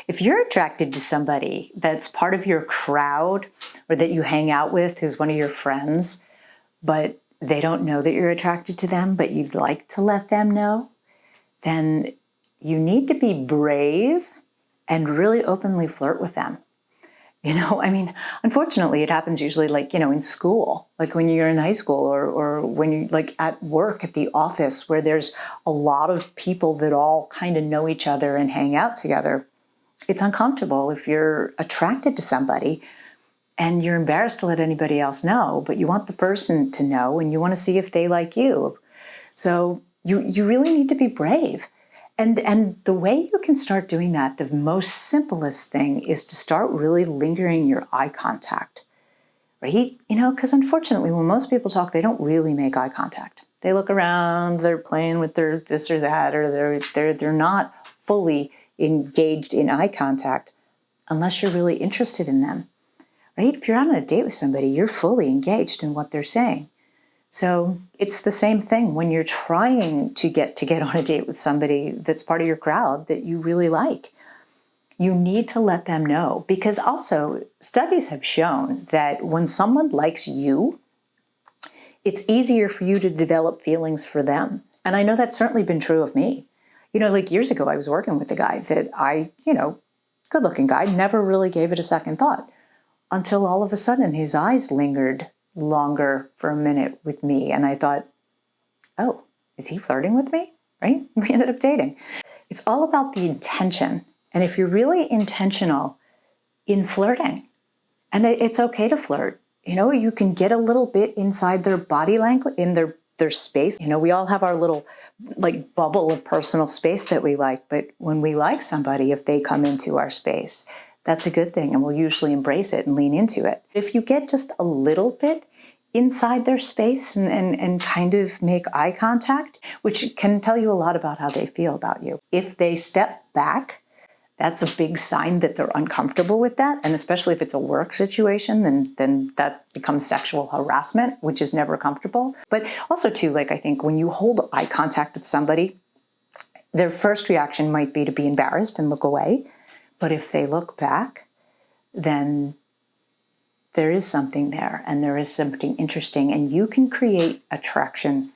If you're attracted to somebody that's part of your crowd or that you hang out with, who's one of your friends, but they don't know that you're attracted to them, but you'd like to let them know, then you need to be brave and really openly flirt with them. Unfortunately, it happens usually in school, like when you're in high school or when you at work, at the office, where there's a lot of people that all kind of know each other and hang out together. It's uncomfortable if you're attracted to somebody and you're embarrassed to let anybody else know, but you want the person to know and you want to see if they like you. So you really need to be brave. And the way you can start doing that, the most simplest thing is to start really lingering your eye contact, right? Because unfortunately, when most people talk, they don't really make eye contact. They look around, they're playing with their this or that, or they're not fully engaged in eye contact unless you're really interested in them, right? If you're out on a date with somebody, you're fully engaged in what they're saying. So it's the same thing when you're trying to get on a date with somebody that's part of your crowd that you really like. You need to let them know, because also studies have shown that when someone likes you, it's easier for you to develop feelings for them. And I know that's certainly been true of me. Years ago, I was working with a guy that good looking guy, never really gave it a second thought until all of a sudden his eyes lingered longer for a minute with me. And I thought, oh, is he flirting with me? Right? We ended up dating. It's all about the intention. And if you're really intentional in flirting, and it's okay to flirt, you can get a little bit inside their body language, in their space. We all have our little bubble of personal space that we like. But when we like somebody, if they come into our space, that's a good thing, and we'll usually embrace it and lean into it. If you get just a little bit inside their space and kind of make eye contact, which can tell you a lot about how they feel about you. If they step back, that's a big sign that they're uncomfortable with that. And especially if it's a work situation, then that becomes sexual harassment, which is never comfortable. But also too, I think when you hold eye contact with somebody, their first reaction might be to be embarrassed and look away. But if they look back, then there is something there and there is something interesting, and you can create attraction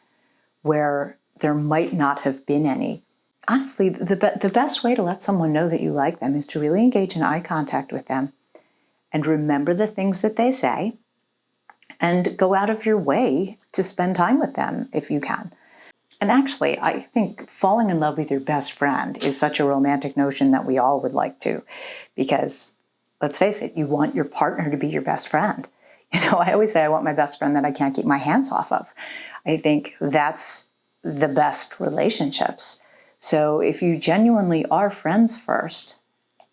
where there might not have been any. Honestly, the best way to let someone know that you like them is to really engage in eye contact with them and remember the things that they say and go out of your way to spend time with them if you can. And actually, I think falling in love with your best friend is such a romantic notion that we all would like to, because let's face it, you want your partner to be your best friend. I always say I want my best friend that I can't keep my hands off of. I think that's the best relationships. So if you genuinely are friends first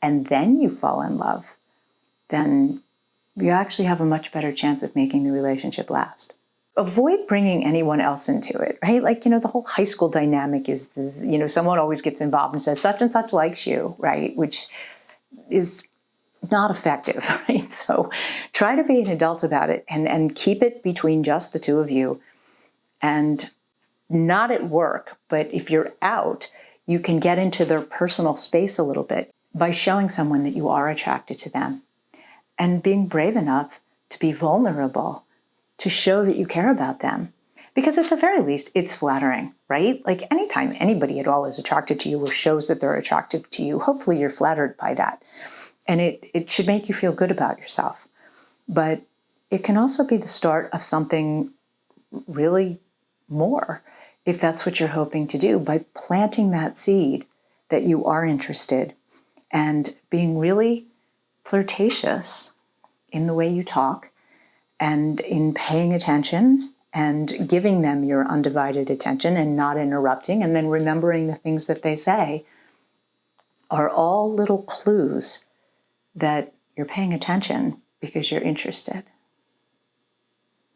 and then you fall in love, then you actually have a much better chance of making the relationship last. Avoid bringing anyone else into it, right? The whole high school dynamic is, someone always gets involved and says, such and such likes you, right? Which is not effective, right? So try to be an adult about it and keep it between just the two of you, and not at work. But if you're out, you can get into their personal space a little bit by showing someone that you are attracted to them and being brave enough to be vulnerable, to show that you care about them. Because at the very least, it's flattering, right? Anytime anybody at all is attracted to you or shows that they're attractive to you, hopefully you're flattered by that. And it should make you feel good about yourself. But it can also be the start of something really more, if that's what you're hoping to do, by planting that seed that you are interested and being really flirtatious in the way you talk and in paying attention and giving them your undivided attention and not interrupting, and then remembering the things that they say, are all little clues that you're paying attention because you're interested.